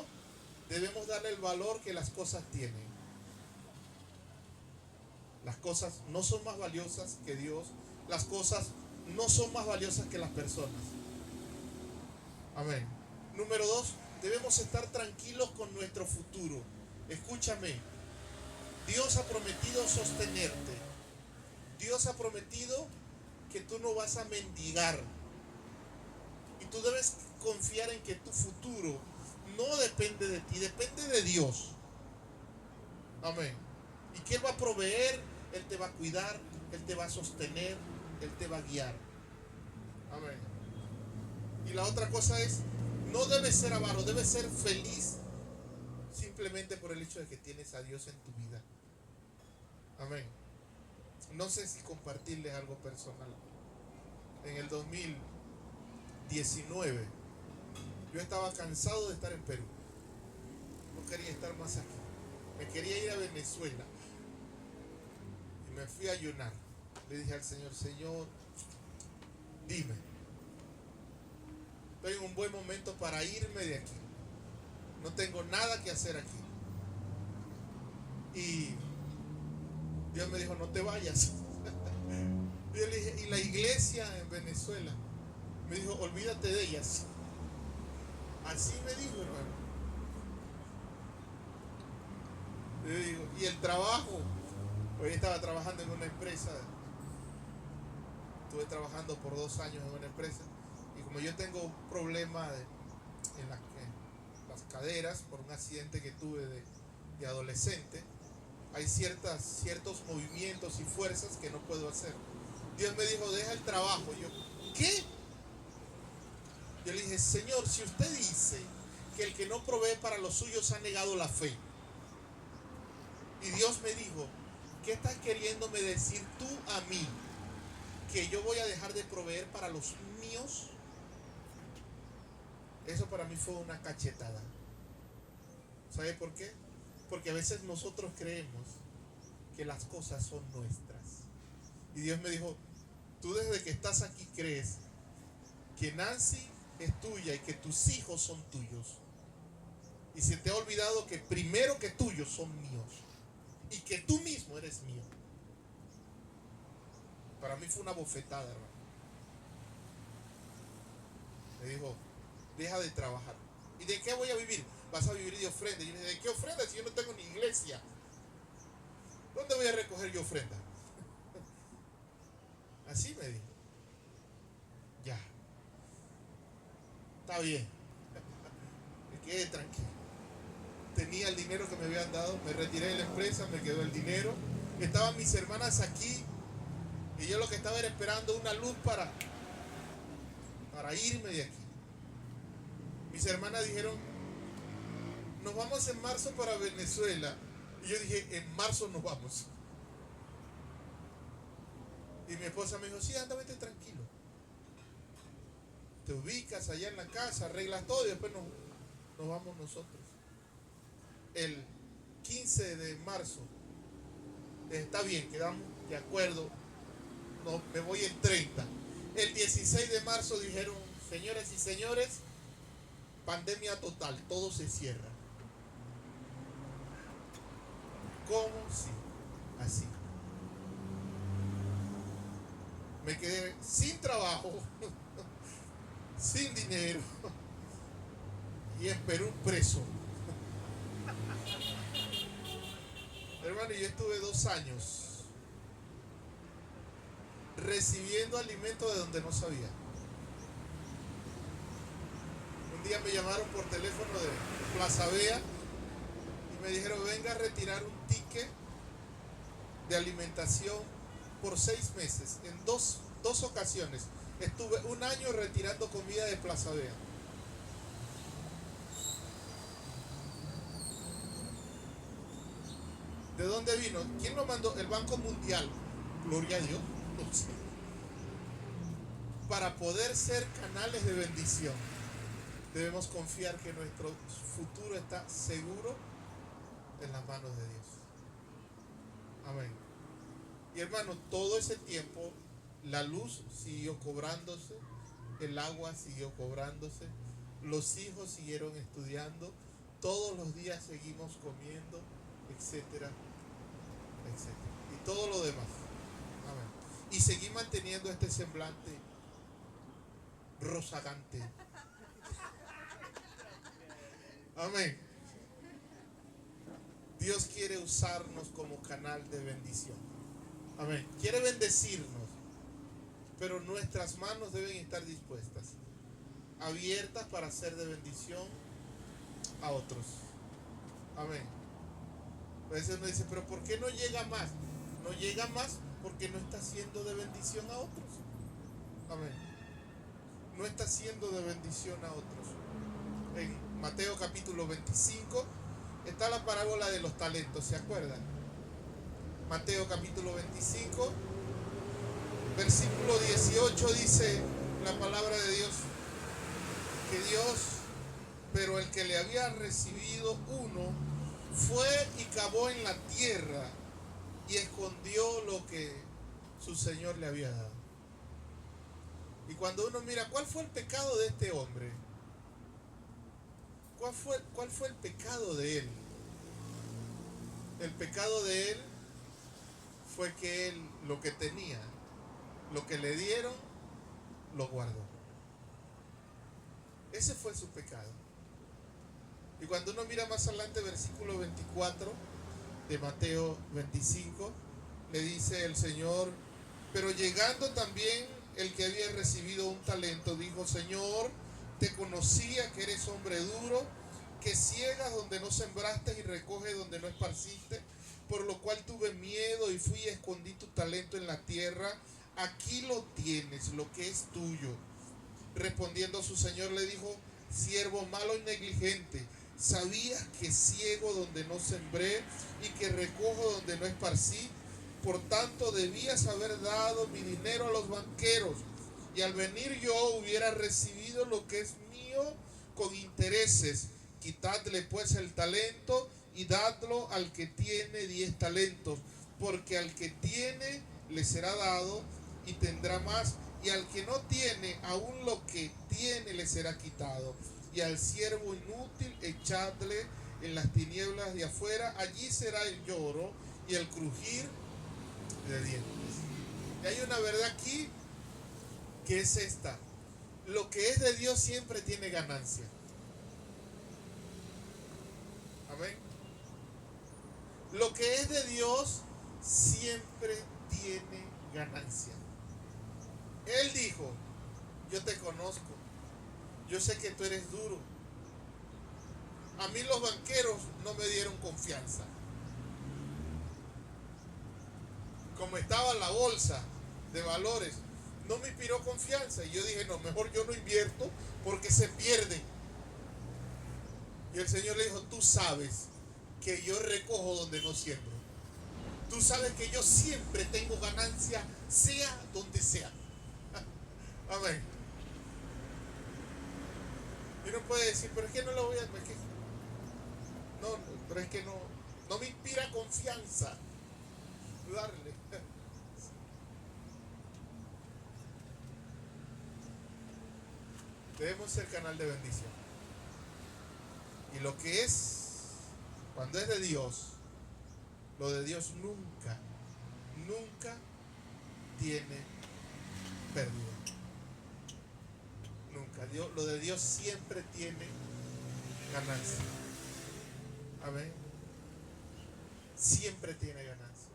debemos darle el valor que las cosas tienen. Las cosas no son más valiosas que Dios. Las cosas no son más valiosas que las personas. Amén. Número 2, debemos estar tranquilos con nuestro futuro. Escúchame, Dios ha prometido sostenerte. Dios ha prometido que tú no vas a mendigar. Y tú debes confiar en que tu futuro no depende de ti, depende de Dios. Amén. Y que Él va a proveer, Él te va a cuidar, Él te va a sostener, Él te va a guiar. Amén. Y la otra cosa es, no debes ser avaro, debes ser feliz simplemente por el hecho de que tienes a Dios en tu vida. Amén. No sé si compartirles algo personal. En el 2019 yo estaba cansado de estar en Perú. No quería estar más aquí. Me quería ir a Venezuela. Y me fui a ayunar. Le dije al Señor, Señor, dime, estoy en un buen momento para irme de aquí. No tengo nada que hacer aquí. Y Dios me dijo, no te vayas. Y yo le dije, y la iglesia en Venezuela, me dijo, olvídate de ellas. Así me dijo, hermano. Yo digo, y el trabajo, hoy estaba trabajando en una empresa. Estuve trabajando por 2 años en una empresa. Y como yo tengo un problema en las caderas por un accidente que tuve de adolescente, hay ciertos movimientos y fuerzas que no puedo hacer. Dios me dijo, deja el trabajo. Yo, ¿qué? Yo le dije, Señor, si usted dice que el que no provee para los suyos ha negado la fe. Y Dios me dijo, ¿qué estás queriéndome decir tú a mí? ¿Que yo voy a dejar de proveer para los míos? Eso para mí fue una cachetada. ¿Sabe por qué? Porque a veces nosotros creemos que las cosas son nuestras. Y Dios me dijo, tú desde que estás aquí crees que Nancy es tuya y que tus hijos son tuyos. Y se te ha olvidado que primero que tuyos son míos. Y que tú mismo eres mío. Para mí fue una bofetada, hermano. Me dijo, deja de trabajar. ¿Y de qué voy a vivir? Vas a vivir de ofrenda. Y yo le dije, ¿de qué ofrenda si yo no tengo ni iglesia? ¿Dónde voy a recoger yo ofrenda? Así me dijo. Ya. Está bien. Me quedé tranquilo. Tenía el dinero que me habían dado. Me retiré de la empresa, me quedó el dinero. Estaban mis hermanas aquí. Y yo lo que estaba era esperando una luz para irme de aquí. Mis hermanas dijeron, nos vamos en marzo para Venezuela. Y yo dije, en marzo nos vamos. Y mi esposa me dijo, sí, anda, vete tranquilo. Te ubicas allá en la casa, arreglas todo y después nos vamos nosotros. El 15 de marzo, está bien, quedamos de acuerdo, no, me voy el 30. El 16 de marzo dijeron, señoras y señores, pandemia total, todo se cierra. ¿Cómo? Sí, así. Me quedé sin trabajo, sin dinero y en Perú preso. Hermano, yo estuve 2 años recibiendo alimentos de donde no sabía. Un día me llamaron por teléfono de Plaza Vea y me dijeron, venga a retirar un ticket de alimentación por 6 meses. En dos ocasiones estuve 1 año retirando comida de Plaza Vea. ¿De dónde vino? ¿Quién lo mandó? El Banco Mundial. Gloria a Dios. No sé. Para poder ser canales de bendición, debemos confiar que nuestro futuro está seguro en las manos de Dios. Amén. Y hermano, todo ese tiempo la luz siguió cobrándose, el agua siguió cobrándose, los hijos siguieron estudiando, todos los días seguimos comiendo, etcétera, etcétera. Y todo lo demás. Amén. Y seguí manteniendo este semblante rozagante. Amén. Dios quiere usarnos como canal de bendición. Amén. Quiere bendecirnos, pero nuestras manos deben estar dispuestas, abiertas para ser de bendición a otros. Amén. A veces uno dice, pero ¿por qué no llega más? No llega más porque no está siendo de bendición a otros. Amén. No está siendo de bendición a otros. En Mateo capítulo 25 está la parábola de los talentos, ¿se acuerdan? Mateo capítulo 25, versículo 18 dice la palabra de Dios, que Dios, pero el que le había recibido uno, fue y cavó en la tierra y escondió lo que su Señor le había dado. Y cuando uno mira, ¿cuál fue el pecado de este hombre? ¿Cuál fue el pecado de él? El pecado de él fue que él lo que tenía, lo que le dieron, lo guardó. Ese fue su pecado. Y cuando uno mira más adelante, versículo 24 de Mateo 25, le dice el Señor, pero llegando también el que había recibido un talento, dijo, Señor, te conocía que eres hombre duro, que ciegas donde no sembraste y recoges donde no esparciste, por lo cual tuve miedo y fui y escondí tu talento en la tierra. Aquí lo tienes, lo que es tuyo. Respondiendo su señor le dijo, siervo malo y negligente, ¿sabías que ciego donde no sembré y que recojo donde no esparcí? Por tanto debías haber dado mi dinero a los banqueros, y al venir yo hubiera recibido lo que es mío con intereses. Quitadle pues el talento y dadlo al que tiene 10 talentos, porque al que tiene le será dado y tendrá más, y al que no tiene, aún lo que tiene le será quitado. Y al siervo inútil echadle en las tinieblas de afuera, allí será el lloro y el crujir de dientes. Y hay una verdad aquí que es esta: lo que es de Dios siempre tiene ganancia. Amén. Lo que es de Dios siempre tiene ganancia. Él dijo, yo te conozco, yo sé que tú eres duro. A mí los banqueros no me dieron confianza. Como estaba la bolsa de valores, no me inspiró confianza. Y yo dije, no, mejor yo no invierto porque se pierde. Y el Señor le dijo, tú sabes que yo recojo donde no siembro. Tú sabes que yo siempre tengo ganancia, sea donde sea. Amén. Y uno puede decir, pero es que no lo voy a... No, pero es que no me inspira confianza darle. Debemos ser canal de bendición. Y lo que es, cuando es de Dios, lo de Dios nunca tiene pérdida. Nunca. Lo de Dios siempre tiene ganancia. Amén. Siempre tiene ganancia.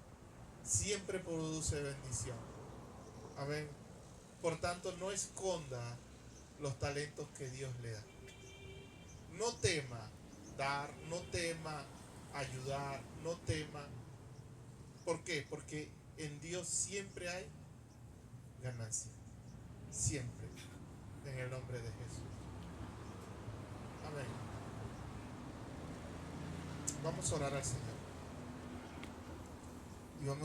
Siempre produce bendición. Amén. Por tanto, no esconda los talentos que Dios le da. No tema dar, no tema ayudar, no tema. ¿Por qué? Porque en Dios siempre hay ganancia. Siempre. En el nombre de Jesús. Amén. Vamos a orar al Señor. Y vamos